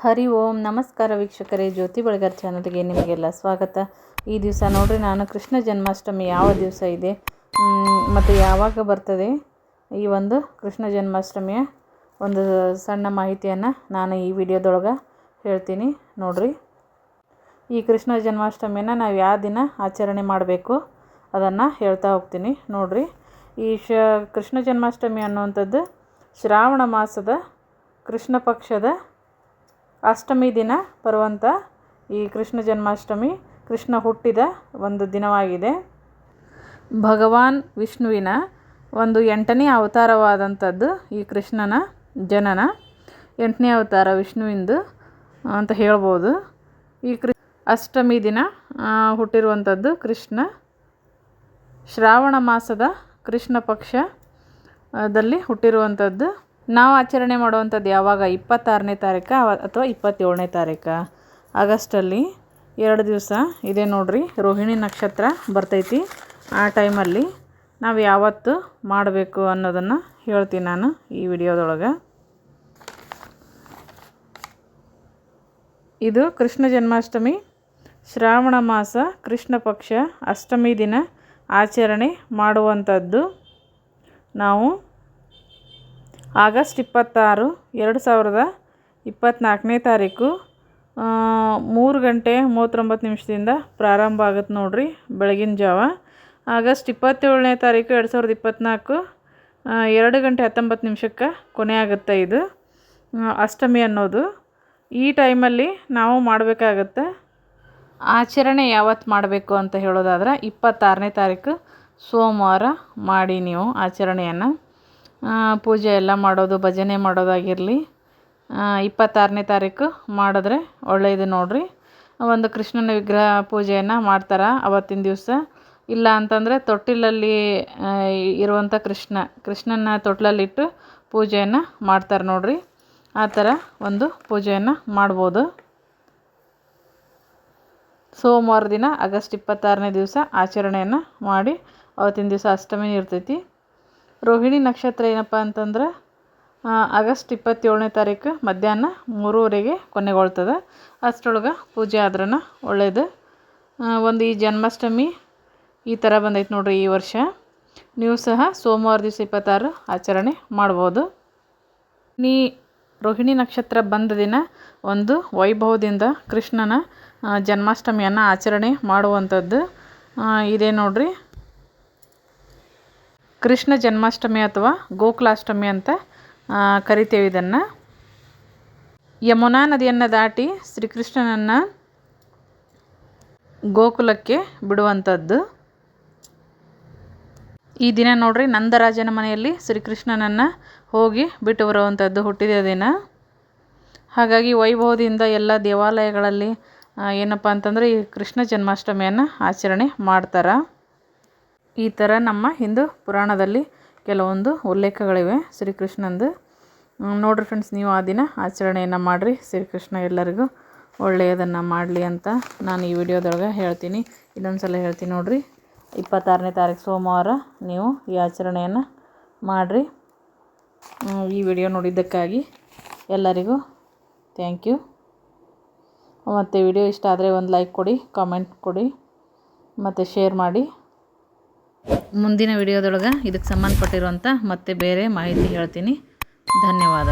ಹರಿ ಓಂ ನಮಸ್ಕಾರ ವೀಕ್ಷಕರೇ, ಜ್ಯೋತಿ ಬೆಳಗಾರ್ ಚಾನಲ್ಗೆ ನಿಮಗೆಲ್ಲ ಸ್ವಾಗತ. ಈ ದಿವಸ ನೋಡ್ರಿ, ನಾನು ಕೃಷ್ಣ ಜನ್ಮಾಷ್ಟಮಿ ಯಾವ ದಿವಸ ಇದೆ ಮತ್ತು ಯಾವಾಗ ಬರ್ತದೆ, ಈ ಒಂದು ಕೃಷ್ಣ ಜನ್ಮಾಷ್ಟಮಿಯ ಒಂದು ಸಣ್ಣ ಮಾಹಿತಿಯನ್ನು ನಾನು ಈ ವಿಡಿಯೋದೊಳಗೆ ಹೇಳ್ತೀನಿ ನೋಡ್ರಿ. ಈ ಕೃಷ್ಣ ಜನ್ಮಾಷ್ಟಮಿಯನ್ನು ನಾವು ಯಾವ ದಿನ ಆಚರಣೆ ಮಾಡಬೇಕು ಅದನ್ನು ಹೇಳ್ತಾ ಹೋಗ್ತೀನಿ ನೋಡ್ರಿ. ಈ ಕೃಷ್ಣ ಜನ್ಮಾಷ್ಟಮಿ ಅನ್ನುವಂಥದ್ದು ಶ್ರಾವಣ ಮಾಸದ ಕೃಷ್ಣ ಪಕ್ಷದ ಅಷ್ಟಮಿ ದಿನ ಬರುವಂಥ ಈ ಕೃಷ್ಣ ಜನ್ಮಾಷ್ಟಮಿ ಕೃಷ್ಣ ಹುಟ್ಟಿದ ಒಂದು ದಿನವಾಗಿದೆ. ಭಗವಾನ್ ವಿಷ್ಣುವಿನ ಒಂದು 8ನೇ ಅವತಾರವಾದಂಥದ್ದು ಈ ಕೃಷ್ಣನ ಜನನ 8ನೇ ಅವತಾರ ವಿಷ್ಣುವಿಂದು ಅಂತ ಹೇಳ್ಬೋದು. ಈ ಅಷ್ಟಮಿ ದಿನ ಹುಟ್ಟಿರುವಂಥದ್ದು ಕೃಷ್ಣ. ಶ್ರಾವಣ ಮಾಸದ ಕೃಷ್ಣ ಪಕ್ಷದಲ್ಲಿ ಹುಟ್ಟಿರುವಂಥದ್ದು. ನಾವು ಆಚರಣೆ ಮಾಡುವಂಥದ್ದು ಯಾವಾಗ 26ನೇ ತಾರೀಕು ಅಥವಾ 27ನೇ ತಾರೀಕು ಆಗಸ್ಟಲ್ಲಿ 2 ದಿವಸ ಇದೆ ನೋಡ್ರಿ. ರೋಹಿಣಿ ನಕ್ಷತ್ರ ಬರ್ತೈತಿ. ಆ ಟೈಮಲ್ಲಿ ನಾವು ಯಾವತ್ತು ಮಾಡಬೇಕು ಅನ್ನೋದನ್ನು ಹೇಳ್ತೀನಿ ನಾನು ಈ ವಿಡಿಯೋದೊಳಗೆ. ಇದು ಕೃಷ್ಣ ಜನ್ಮಾಷ್ಟಮಿ ಶ್ರಾವಣ ಮಾಸ ಕೃಷ್ಣ ಪಕ್ಷ ಅಷ್ಟಮಿ ದಿನ ಆಚರಣೆ ಮಾಡುವಂಥದ್ದು. ನಾವು ಆಗಸ್ಟ್ 26, 2024ನೇ ತಾರೀಕು 3 ಗಂಟೆ 39 ನಿಮಿಷದಿಂದ ಪ್ರಾರಂಭ ಆಗುತ್ತೆ ನೋಡ್ರಿ, ಬೆಳಗಿನ ಜಾವ. ಆಗಸ್ಟ್ 27ನೇ ತಾರೀಕು 2024 2 ಗಂಟೆ 19 ನಿಮಿಷಕ್ಕೆ ಕೊನೆ ಆಗುತ್ತೆ ಇದು ಅಷ್ಟಮಿ ಅನ್ನೋದು. ಈ ಟೈಮಲ್ಲಿ ನಾವು ಮಾಡಬೇಕಾಗತ್ತೆ. ಆಚರಣೆ ಯಾವತ್ತು ಮಾಡಬೇಕು ಅಂತ ಹೇಳೋದಾದ್ರೆ 26ನೇ ತಾರೀಕು ಸೋಮವಾರ ಮಾಡಿ ನೀವು ಆಚರಣೆಯನ್ನು. ಪೂಜೆ ಎಲ್ಲ ಮಾಡೋದು, ಭಜನೆ ಮಾಡೋದಾಗಿರಲಿ 26ನೇ ತಾರೀಕು ಮಾಡಿದ್ರೆ ಒಳ್ಳೆಯದು ನೋಡ್ರಿ. ಒಂದು ಕೃಷ್ಣನ ವಿಗ್ರಹ ಪೂಜೆಯನ್ನು ಮಾಡ್ತಾರೆ ಅವತ್ತಿನ ದಿವಸ. ಇಲ್ಲ ಅಂತಂದರೆ ತೊಟ್ಟಿಲಲ್ಲಿ ಇರುವಂಥ ಕೃಷ್ಣನ ತೊಟ್ಟಿಲಲ್ಲಿಟ್ಟು ಪೂಜೆಯನ್ನು ಮಾಡ್ತಾರೆ ನೋಡ್ರಿ. ಆ ಥರ ಒಂದು ಪೂಜೆಯನ್ನು ಮಾಡ್ಬೋದು. ಸೋಮವಾರ ದಿನ ಆಗಸ್ಟ್ 26ನೇ ದಿವಸ ಆಚರಣೆಯನ್ನು ಮಾಡಿ ಅವತ್ತಿನ ದಿವಸ ಅಷ್ಟಮಿ ಇರ್ತೈತಿ. ರೋಹಿಣಿ ನಕ್ಷತ್ರ ಏನಪ್ಪ ಅಂತಂದ್ರೆ ಆಗಸ್ಟ್ 27ನೇ ತಾರೀಕು ಮಧ್ಯಾಹ್ನ 3:30ಗೆ ಕೊನೆಗೊಳ್ತದೆ. ಅಷ್ಟರೊಳಗೆ ಪೂಜೆ ಆದ್ರೂ ಒಳ್ಳೆಯದು. ಒಂದು ಈ ಜನ್ಮಾಷ್ಟಮಿ ಈ ಥರ ಬಂದೈತೆ ನೋಡ್ರಿ ಈ ವರ್ಷ. ನೀವು ಸಹ ಸೋಮವಾರ ದಿವಸ 26 ಆಚರಣೆ ಮಾಡ್ಬೋದು. ರೋಹಿಣಿ ನಕ್ಷತ್ರ ಬಂದ ದಿನ ಒಂದು ವೈಭವದಿಂದ ಕೃಷ್ಣನ ಜನ್ಮಾಷ್ಟಮಿಯನ್ನು ಆಚರಣೆ ಮಾಡುವಂಥದ್ದು ಇದೆ ನೋಡ್ರಿ. ಕೃಷ್ಣ ಜನ್ಮಾಷ್ಟಮಿ ಅಥವಾ ಗೋಕುಲಾಷ್ಟಮಿ ಅಂತ ಕರಿತೇವೆ ಇದನ್ನು. ಯಮುನಾ ನದಿಯನ್ನು ದಾಟಿ ಶ್ರೀಕೃಷ್ಣನನ್ನು ಗೋಕುಲಕ್ಕೆ ಬಿಡುವಂಥದ್ದು ಈ ದಿನ ನೋಡ್ರಿ. ನಂದರಾಜನ ಮನೆಯಲ್ಲಿ ಶ್ರೀಕೃಷ್ಣನನ್ನು ಹೋಗಿ ಬಿಟ್ಟು ಬರುವಂಥದ್ದು ಹುಟ್ಟಿದ ದಿನ. ಹಾಗಾಗಿ ವೈಭವದಿಂದ ಎಲ್ಲ ದೇವಾಲಯಗಳಲ್ಲಿ ಏನಪ್ಪ ಅಂತಂದರೆ ಈ ಕೃಷ್ಣ ಜನ್ಮಾಷ್ಟಮಿಯನ್ನು ಆಚರಣೆ ಮಾಡ್ತಾರೆ. ಈ ಥರ ನಮ್ಮ ಹಿಂದೂ ಪುರಾಣದಲ್ಲಿ ಕೆಲವೊಂದು ಉಲ್ಲೇಖಗಳಿವೆ ಶ್ರೀಕೃಷ್ಣಂದು. ನೋಡಿರಿ ಫ್ರೆಂಡ್ಸ್, ನೀವು ಆ ದಿನ ಆಚರಣೆಯನ್ನು ಮಾಡಿರಿ. ಶ್ರೀಕೃಷ್ಣ ಎಲ್ಲರಿಗೂ ಒಳ್ಳೆಯದನ್ನು ಮಾಡಲಿ ಅಂತ ನಾನು ಈ ವಿಡಿಯೋದೊಳಗೆ ಹೇಳ್ತೀನಿ. ಇನ್ನೊಂದು ಸಲ ಹೇಳ್ತೀನಿ ನೋಡಿರಿ, 26ನೇ ತಾರೀಕು ಸೋಮವಾರ ನೀವು ಈ ಆಚರಣೆಯನ್ನು ಮಾಡಿರಿ. ಈ ವಿಡಿಯೋ ನೋಡಿದ್ದಕ್ಕಾಗಿ ಎಲ್ಲರಿಗೂ ಥ್ಯಾಂಕ್ ಯು. ಮತ್ತು ವಿಡಿಯೋ ಇಷ್ಟ ಆದರೆ ಒಂದು ಲೈಕ್ ಕೊಡಿ, ಕಾಮೆಂಟ್ ಕೊಡಿ ಮತ್ತು ಶೇರ್ ಮಾಡಿ. ಮುಂದಿನ ವಿಡಿಯೋದೊಳಗೆ ಇದಕ್ಕೆ ಸಂಬಂಧಪಟ್ಟಿರುವಂಥ ಮತ್ತೆ ಬೇರೆ ಮಾಹಿತಿ ಹೇಳ್ತೀನಿ. ಧನ್ಯವಾದ.